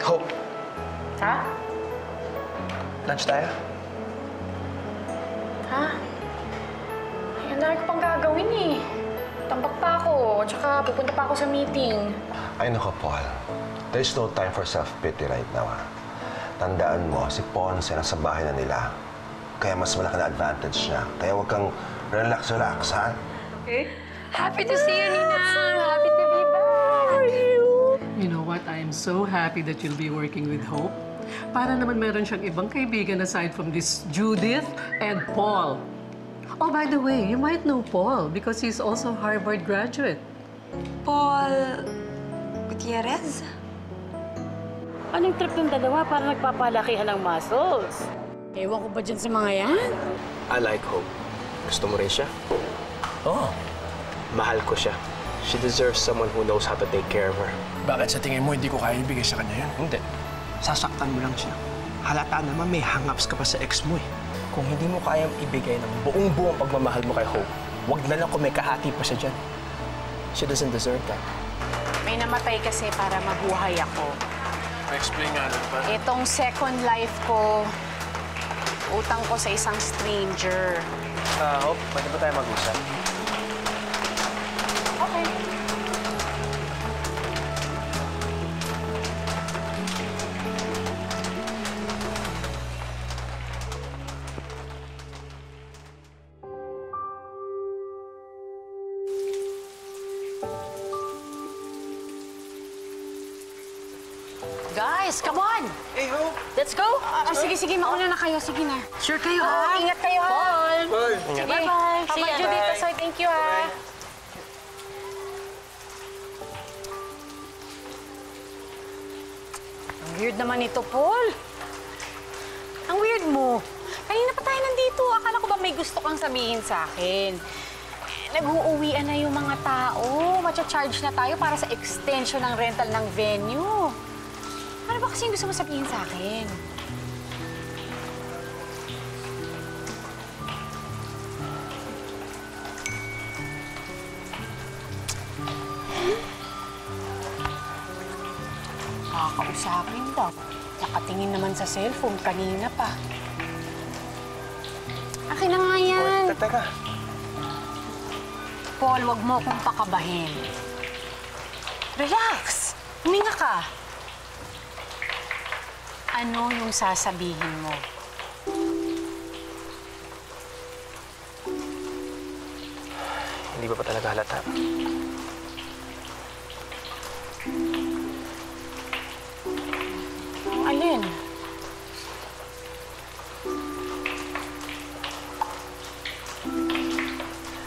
Hope, Ha? lunch tayo? Ha? Ay, ang dami ko pang gagawin eh. Tambak pa ako, tsaka pupunta pa ako sa meeting. Ay, nako, Paul. There's no time for self-pity right now, ha? Tandaan mo, si Ponce nasa bahay na nila. Kaya mas malaki na advantage niya. Kaya huwag kang relax, ha? Okay. Happy to see you, Ninang! Happy to be back! How are you? You know what? I am so happy that you'll be working with Hope. Para naman meron siyang ibang kaibigan aside from this Judith and Paul. Oh, by the way, you might know Paul because he's also a Harvard graduate. Paul Gutierrez? Anong trip ng dalawa para nagpapalakihan ng muscles? Ewan ko ba dyan sa mga yan? I like Hope. Gusto mo rin siya? Oo. Mahal ko siya. She deserves someone who knows how to take care of her. Bakit sa tingin mo hindi ko kaya ibigay sa kanya yun? Hindi. Sasaktan mo lang siya. Halata naman may hang-ups ka pa sa ex mo eh. Kung hindi mo kayang ibigay ng buong-buong pagmamahal mo kay Hope, wag na lang kung may kahati pa siya dyan. She doesn't deserve that. May namatay kasi para mabuhay ako. Explain nga lang ba? Itong second life ko, utang ko sa isang stranger. Hope, pwede ba tayo mag-usap? Okay. Guys, come on! Hey, Hope! Let's go! Sige, mauna na kayo. Sige na. Sure kayo, ha? Ingat kayo, ha? Paul! Bye! Sige. Bye-bye. Papa See ya. Judith, Bye. Soy, thank you, ha? Ang weird naman ito, Paul. Ang weird mo. Kanina pa tayo nandito. Akala ko ba may gusto kang sabihin sa akin? Nag-uuwian na yung mga tao. Matcha-charge na tayo para sa extension ng rental ng venue. Ano ba kasi yung gusto mo sabihin sa akin? Nakakausapin daw. Nakatingin naman sa cellphone kanina pa. Akin na nga yan. Teka. Paul, wag mo akong pakabahin. Relax! Huminga ka. Ano yung sasabihin mo? Hindi ba talaga halata? Ang alin?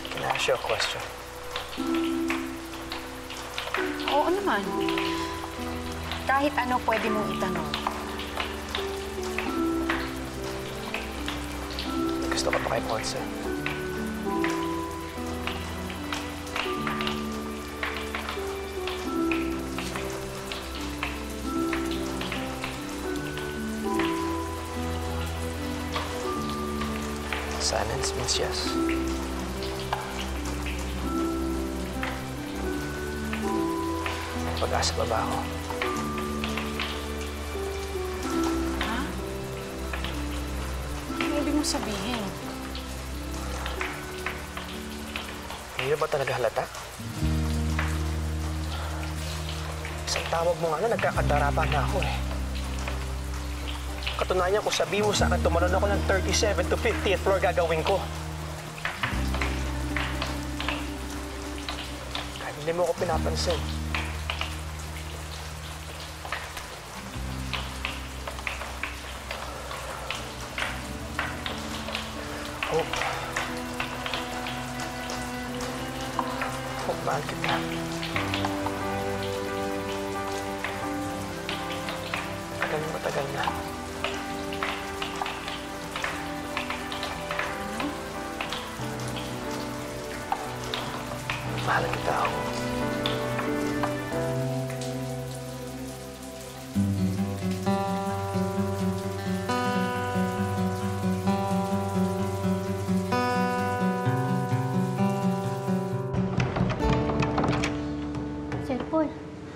Can I ask you a question? Oo naman. Kahit ano pwede mong itanong. Gusto ka pa kay Ponce? Silence means yes. Pag-asa pa ba ako? Ha? Ano ibig mo sabihin? Hindi ba talaga halata? Isang tawag mo nga na, nagkakadarapa na ako eh. Katunayan, kung sabihin mo sa akin, tumalon ako ng 37 to 50th floor gagawin ko. Kahit hindi mo ako pinapansin. Hope. Hope, mahal kita. Matagal na. Mahal kita ako. Sir Paul.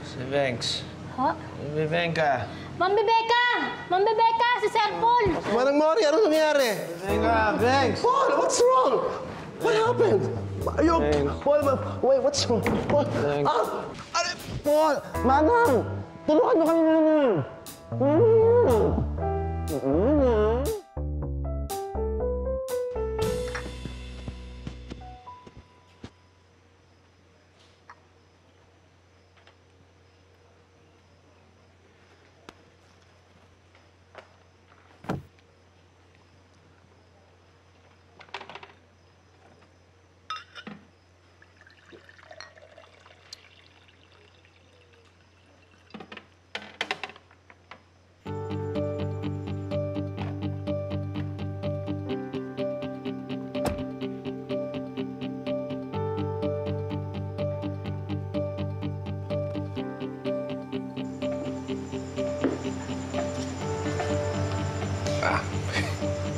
Si Venks. Ha? Vivenka! Ma'am Rebecca! Ma'am Rebecca! Si Sir Paul! Manang Mori, ano nangyari? Vivenka, Venks! Paul, what's wrong? What happened? Are you... Paul, wait, what's wrong? Paul, Paul, Manang! Tulungan mo kami naman!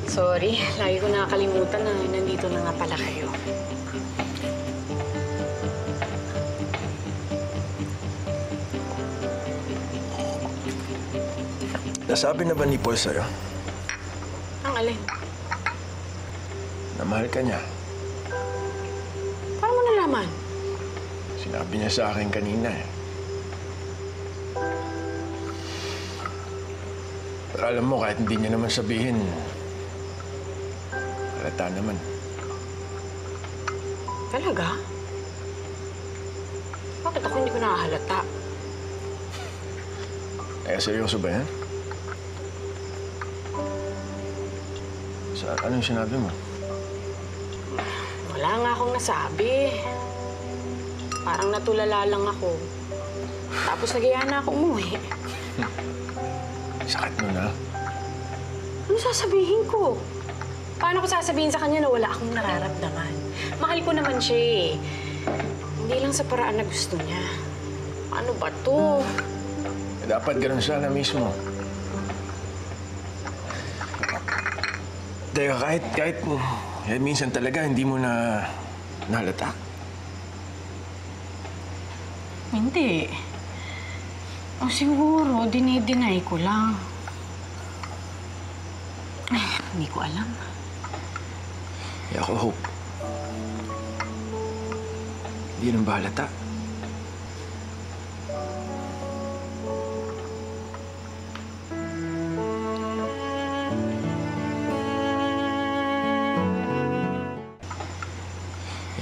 Sorry, lagi ko nakakalimutan na nandito na nga pala kayo. Nasabi na ba ni Paul sa'yo? Ang alin? Na mahal ka niya. Paano mo nalaman? Sinabi niya sa akin kanina eh. Pero alam mo, kahit hindi niya naman sabihin, halata naman. Talaga? Bakit ako hindi ko nakahalata? Seryoso ba yan? Anong sinabi mo? Wala nga akong nasabi. Parang natulala lang ako. Tapos nagaya na ako umuwi. Sakit mo na. Ano sasabihin ko? Paano ko sasabihin sa kanya na wala akong nararamdaman? Mahal ko naman siya eh. Hindi lang sa paraan na gusto niya. Ano ba to? Dapat ganun sana mismo. Teka, kahit minsan talaga hindi mo na nahalata. Hindi. O siguro, dinideny ko lang. Ay, hindi ko alam. Ako, Hope. Hindi nang bahalata.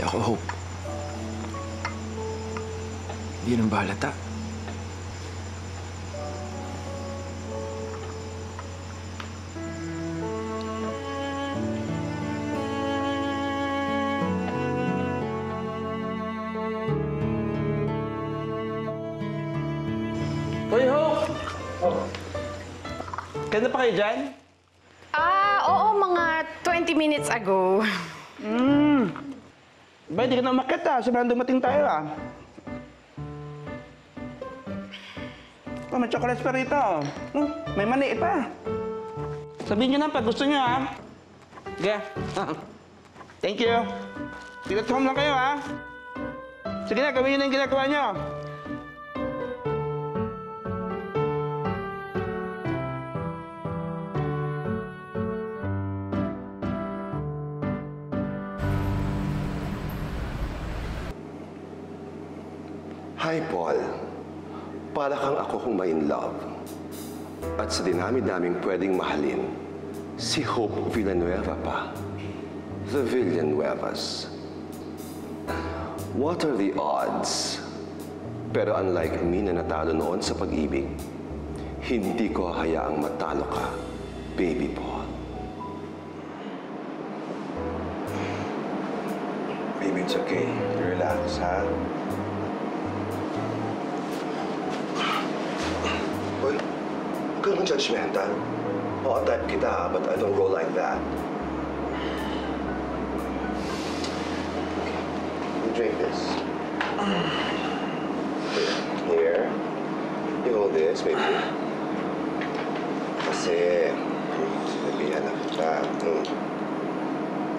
Ako, Hope. Hindi nang bahalata. Hoy, Hope! Ganda pa kayo dyan? Oo, mga 20 minutes ago. Ba, hindi ka na umakyat Sobrang dumating tayo Oh, may chocolates pa rito. May mani pa. Sabihin niyo na pag gusto niyo Okay. Thank you. Sit at home lang kayo Sige na, gawin niyo na yung ginagawa niyo. Hi, Paul. Para kang ako kung may in love. At sa dinami-daming pwedeng mahalin, si Hope Villanueva pa. The Villanuevas. What are the odds? Pero unlike me na natalo noon sa pag-ibig, hindi ko hayaang matalo ka, baby Paul. Baby, it's okay. Relax, ha? Hoy, huwag kang judgmental. Oo, type kita, but I don't roll like that. You drink this. Here. You hold this, baby. Kasi, nabihan na kita.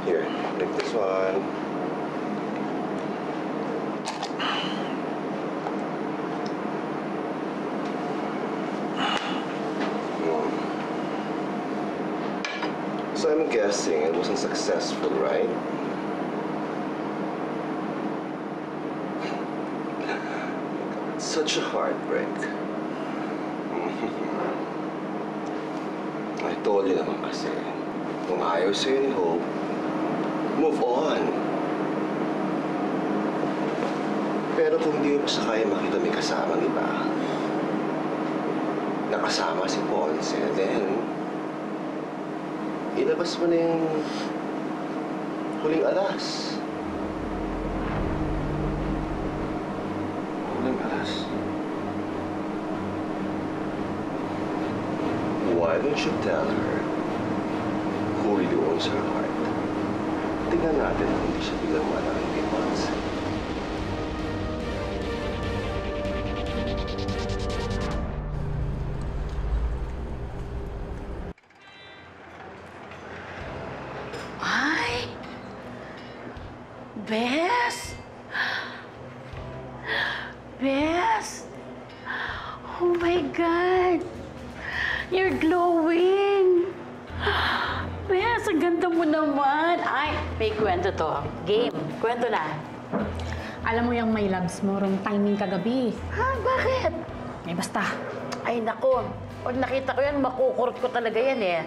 Here, take this one. I'm guessing it wasn't successful, right? Such a heartbreak. I told you naman kasi, kung ayaw sa'yo ni Hope, move on. Pero kung hindi mo pa sa kaya makita may kasamang iba, nakasama si Ponce, then, ilabas mo na yung huling alas. Huling alas? Why don't you tell her who really owns her heart? Tingnan natin kung hindi siya biglang malaki kay Ponce. Ay! Bes! Bes! Oh my God! You're glowing! Bes, ang ganda mo naman! Ay, may kwento to. Game. Kwento na. Alam mo yung may loves mo, wrong timing kagabi. Ha? Bakit? Eh, basta. Ay, nako. Pag nakita ko yan, makukurot ko talaga yan eh.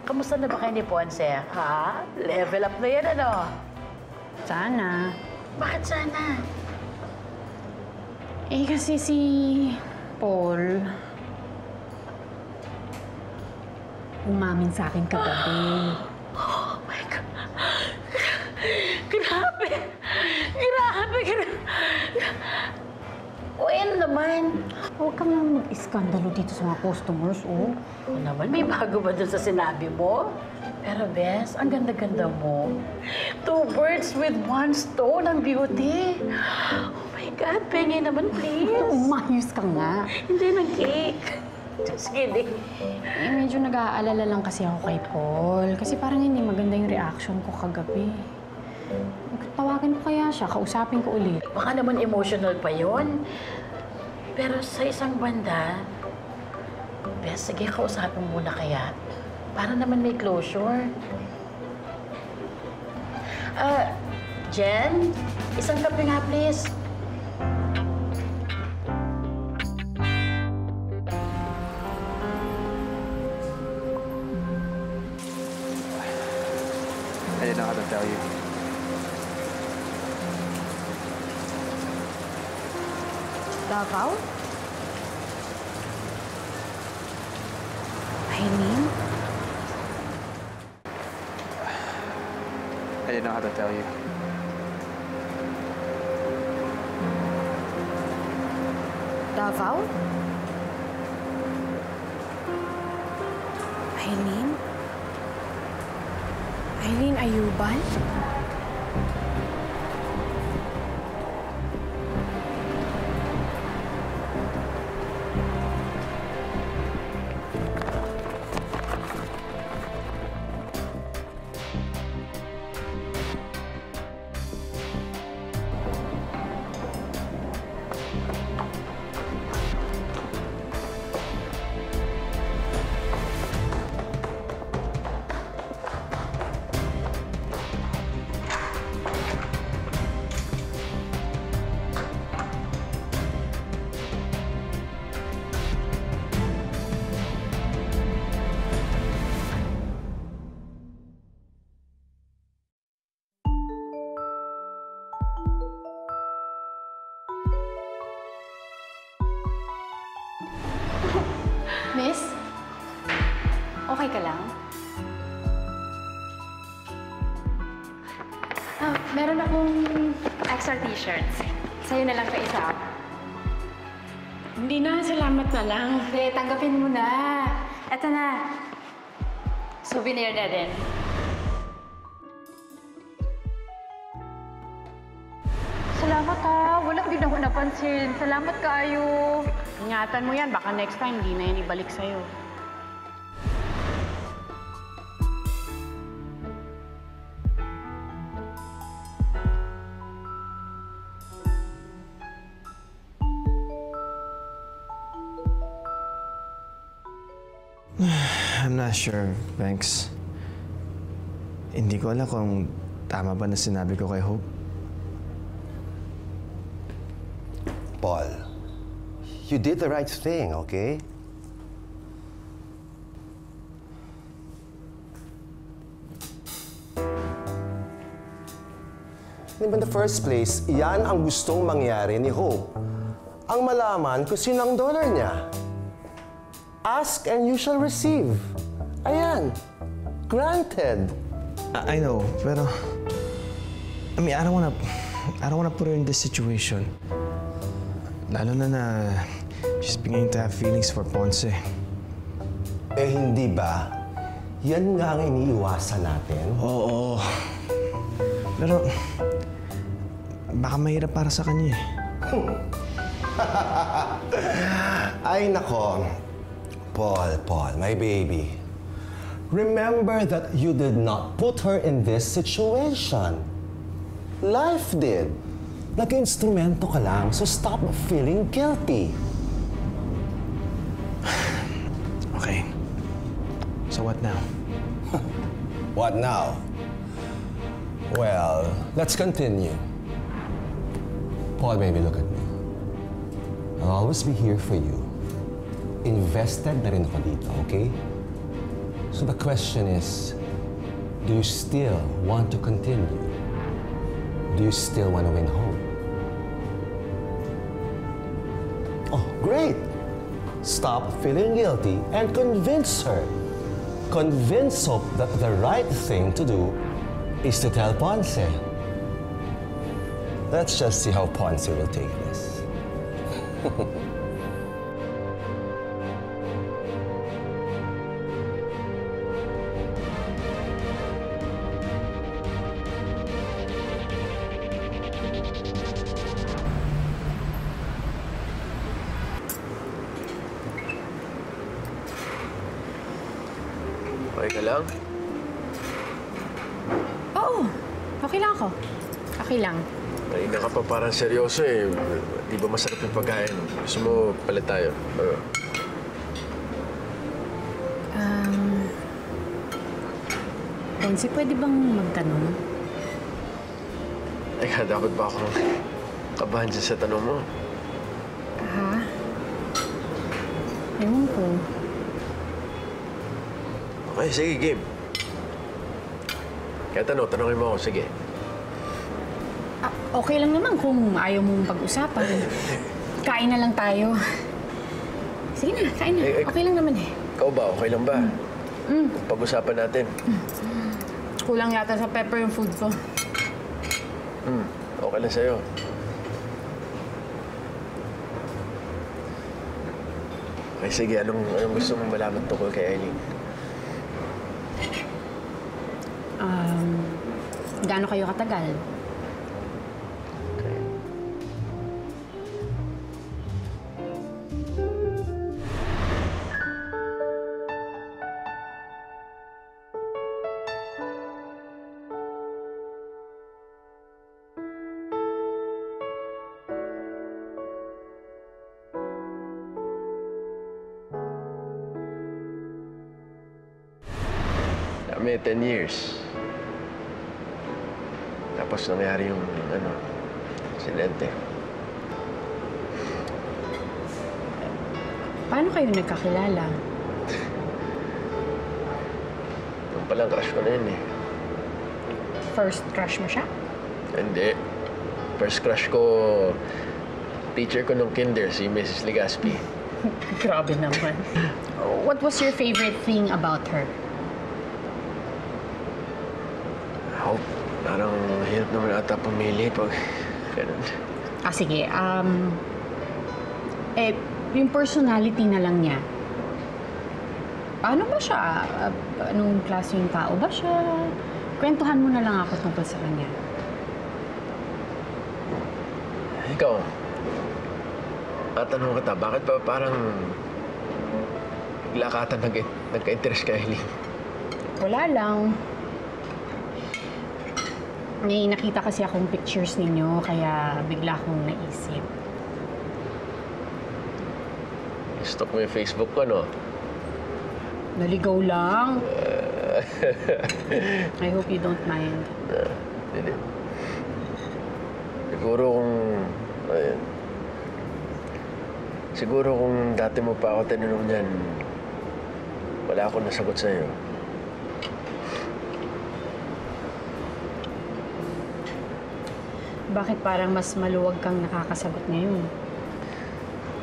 Kamusta na ba kayo ni Ponce? Ha? Level up na yan, ano? Sana. Bakit sana? Eh, kasi si Paul umamin sa akin kagabi. Oh my God! Grabe! Grabe! O, ano naman? Huwag kang lang mag-iskandalo dito sa mga customers, oh. Ano naman? May bago ba dun sa sinabi mo? Pero, Bes, ang ganda-ganda mo. 2 birds with 1 stone ang beauty. Oh my God, pengi naman, please. Umayos ka nga. Hindi ng cake. Just kidding. Eh, medyo nag-aalala lang kasi ako kay Paul. Kasi parang hindi maganda yung reaction ko kagabi. Tawagan ko kaya siya, kausapin ko ulit. Baka naman emotional pa yon. Pero sa isang banda, Bes, sige, kausapin muna kaya. Para naman may closure. Jen, isang kape nga, please. I didn't know how to tell you. Davao? Aileen? I didn't know how to tell you. Davao? Aileen? Aileen Ayuban? Miss? Okay ka lang? Meron akong extra t-shirts. Sa'yo na lang isa. Hindi na, salamat na lang. Hindi, tanggapin mo na. Eto na. Souvenir na din. Salamat ha. Walang din ako napansin. Salamat kayo. Ingatan mo yan, baka next time hindi na yan ibalik sa'yo. I'm not sure, Banks. Hindi ko alam kung tama ba na sinabi ko kay Hope. Paul, you did the right thing, okay? In the first place, iyan ang gustong mangyari ni Hope. Ang malaman kung sino ang donor niya. Ask and you shall receive. Ayan. Granted. I know, pero... I mean, I don't wanna put her in this situation. Lalo na she's beginning to have feelings for Ponce. Eh, hindi ba? Yan nga ang iniiwasan natin. Oo. Pero... baka mahirap para sa kanya eh. Ay, nako. Paul, my baby. Remember that you did not put her in this situation. Life did. Nag-instrumento ka lang, so stop feeling guilty. Okay. So what now? What now? Well, let's continue. Paul, baby, look at me. I'll always be here for you. Invested na rin ako dito, okay? So the question is, do you still want to continue? Do you still want to win home? Oh, great! Stop feeling guilty and convince her. Convince Hope that the right thing to do is to tell Ponce. Let's just see how Ponce will take this. Okay ka lang? Oo, okay lang ako. Okay lang. Kanina ka pa parang seryoso eh. Di ba masarap yung pagkain? Gusto mo palit tayo? Ponce, pwede bang magtanong? Teka, dapat ba akong kabahan dyan sa tanong mo? Ha? Ewan ko. Okay, sige, game. Kaya tanongin mo ako, sige. Okay lang naman kung ayaw mong pag-usapan. Kain na lang tayo. Sige na, kain na. Okay lang naman eh. Ikaw ba? Okay lang ba? Kung pag-usapan natin. Kulang yata sa pepper yung food ko. Okay lang sa'yo. Okay, sige. Anong gusto mong malaman tungkol kay Eileen? Gaano kayo katagal? Kami, 10 years. Tapos nangyari yung, aksidente. Paano kayo nagkakilala? Yung palang crush ko na yun eh. First crush mo siya? Hindi. First crush ko, teacher ko nung kinder, si Mrs. Legaspi. Grabe naman. What was your favorite thing about her? Hope, parang hirap naman ata pumili pag ganun. Sige. Yung personality na lang niya. Paano ba siya? Anong klaseng tao ba siya? Kwentuhan mo na lang ako tungkol sa kanya. Ikaw, tatanong kita, bakit ba parang bigla ka ata nagka-interest kay Eileen? Wala lang. May nakita kasi akong pictures ninyo, kaya bigla akong naisip. Stalk mo yung Facebook ko, no? Naligaw lang. I hope you don't mind. Hindi. Siguro kung... Ayun. Siguro kung dati mo pa ako tinanong niyan, wala akong nasagot sa'yo. Bakit parang mas maluwag kang nakakasagot ngayon?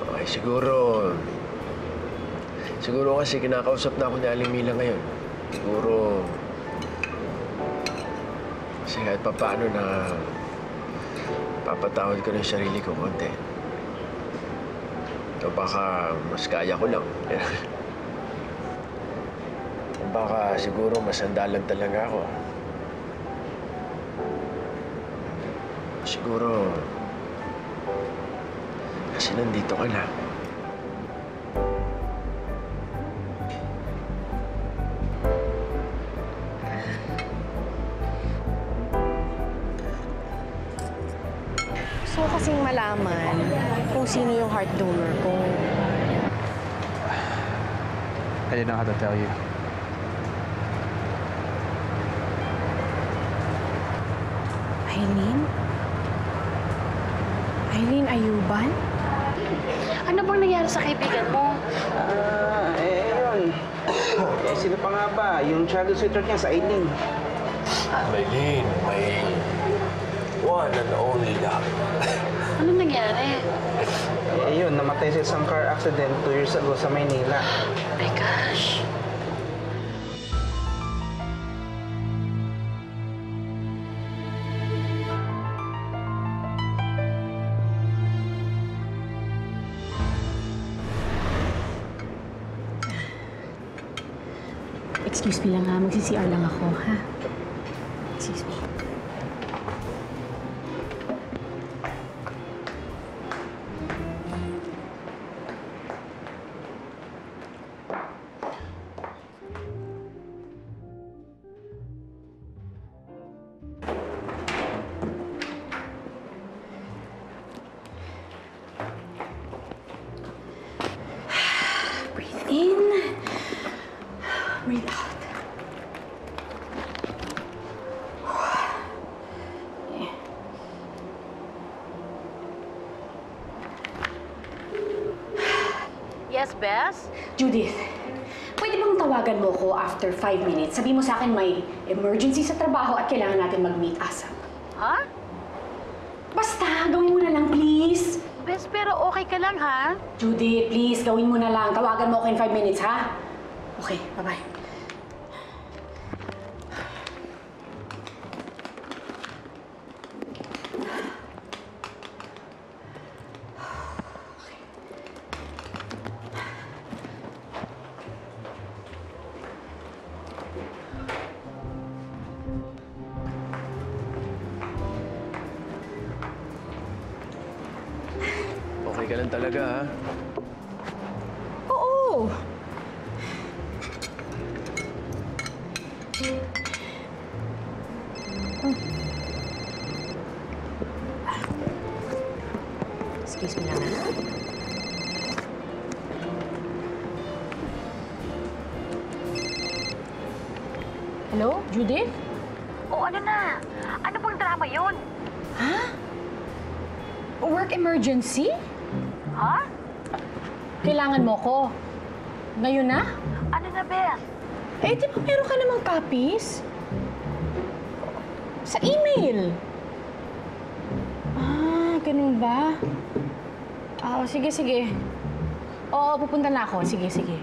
Okay, siguro kasi kinakausap na ako ni Aling Mila ngayon. Siguro... Kasi kahit papaano na papatawad ko na yung sarili ko konti. O baka mas kaya ko lang. O baka siguro masandalan talaga ako. Siguro... Kasi nandito ka na. Gusto ko kasing malaman kung sino yung heart donor ko. I didn't know how to tell you. Aileen? Aileen Ayuban? Ano bang nangyari sa kaibigan mo? Yun. Sino pa nga ba? Yung childhood sweetheart niya sa Aileen. Maylene, one and only love. Ano nangyari? Yun, namatay sa isang car accident 2 years ago sa Maynila. Oh my gosh. Excuse me lang ha, magsi-CR lang ako, ha? Excuse me. Breathe in. Breathe out. Yes, Bess? Judith, pwede bang tawagan mo ko after 5 minutes? Sabi mo sa akin may emergency sa trabaho at kailangan natin mag-meet ASAP. Ha? Basta, gawin mo na lang, please. Bess, pero okay ka lang, ha? Judith, please, gawin mo na lang. Tawagan mo ako in 5 minutes, ha? Okay, bye-bye. Okay ka lang talaga, ha? Oo. Excuse me lang, ha? Hello, Judith? O ano na? Ano bang drama yun? Work emergency? Ha? Kailangan mo ko. Ngayon na? Ano na, Bess? Eh, di ba meron ka namang copies? Sa email. Ah, ganun ba? Oo, sige, sige. Oo, pupunta na ako. Sige, sige.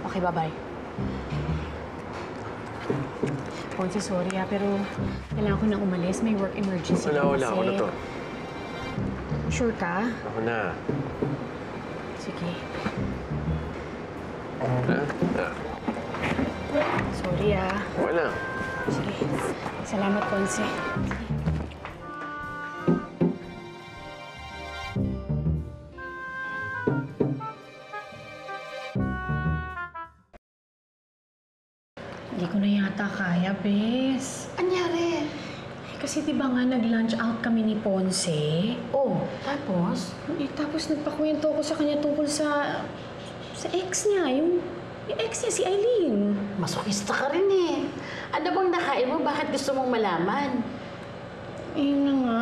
Okay, bye-bye. Ponce, sorry pero kailangan ko nang umalis. May work emergency Wala. Ako na to. Sure ka? Ako na. Sige. Ha? Sorry, Wala. Sige. Salamat, Ponce. Hindi ko na yata kaya, Bes. Anyari? Kasi di ba nga nag-lunch out kami ni Ponce? Oh, tapos? Tapos nagpakwento ko sa kanya tungkol sa ex niya, yung Yung ex niya, si Eileen. Masokista ka rin eh. Ano bang nakain mo? Bakit gusto mong malaman? Ayun na nga.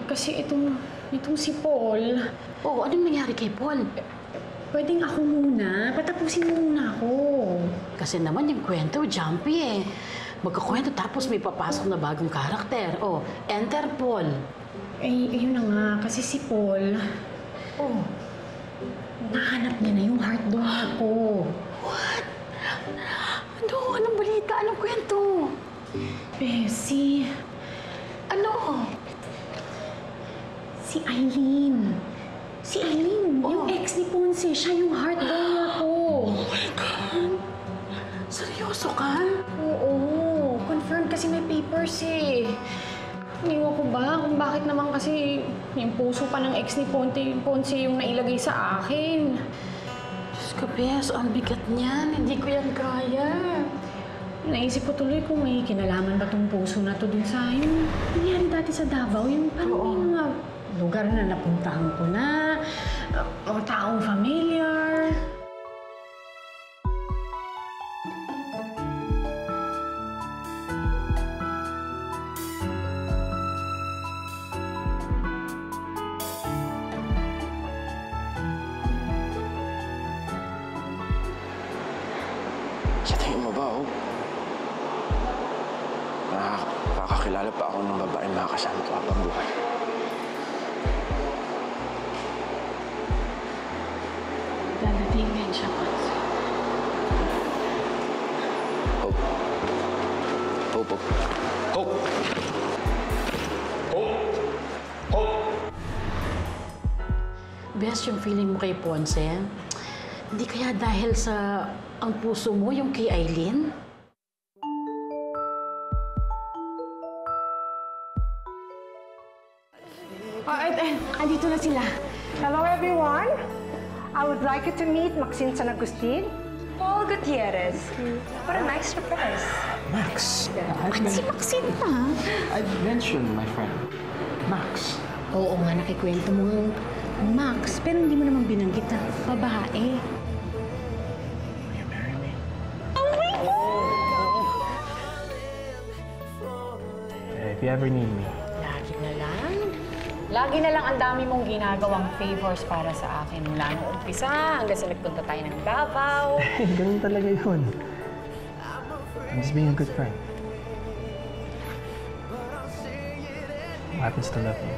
Kasi itong si Paul. Oh, anong nangyari kay Paul? Pwedeng ako muna. Patapusin mo muna ako. Kasi naman yung kwento, jumpy eh. Magkakwento tapos may papasok na bagong karakter. Oh, enter Paul. Ayun na nga. Kasi si Paul, nahanap niya na yung heart donor ko. What? Ano? Anong balita? Anong kwento? Bessie. Ano? Si Eileen. Si Eileen, yung ex ni Ponce, siya yung heart donor ko. Oh my God. Seryoso ka? Oo, confirmed kasi may papers eh. Iniwan ko ba kung bakit naman kasi yung puso pa ng ex ni Ponce yung nailagay sa akin. Diyos ko, Bes, ang bigat niyan. Hindi ko yan kaya. Naisip ko tuloy kung may kinalaman ba tong puso na to dun sa yung nangyari dati sa Davao. Yung parang may mga lugar na napuntahan ko na, mga taong familiar. Sa tingin mo ba, Hope? Nakakakilala pa ako ng babaeng makakasama ko habang buhay. Dadating yan siya, Pats. Hope. Hope, Hope. Hope! Hope! Hope! Bes, yung feeling mo kay Ponce, hindi kaya dahil sa ang puso mo yung kay Eileen? Andito na sila. Hello, everyone. I would like you to meet Maxine San Agustin. Paul Gutierrez. What a nice surprise. Max. Si Maxine pa. I mentioned my friend, Max. Oo nga, nakikwento mo Max, pero hindi mo naman binanggit na babae. If you ever need me. Lagi na lang. Lagi na lang ang dami mong ginagawang favors para sa akin. Mula nung umpisa hanggang sa nagpunta tayo ng Davao. Ganun talaga yun. I'm just being a good friend. Who happens to love you?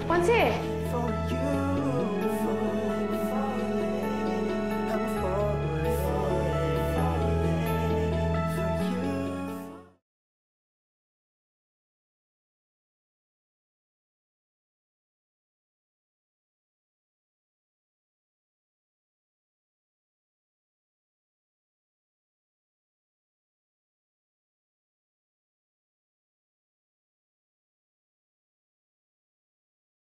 Ponce,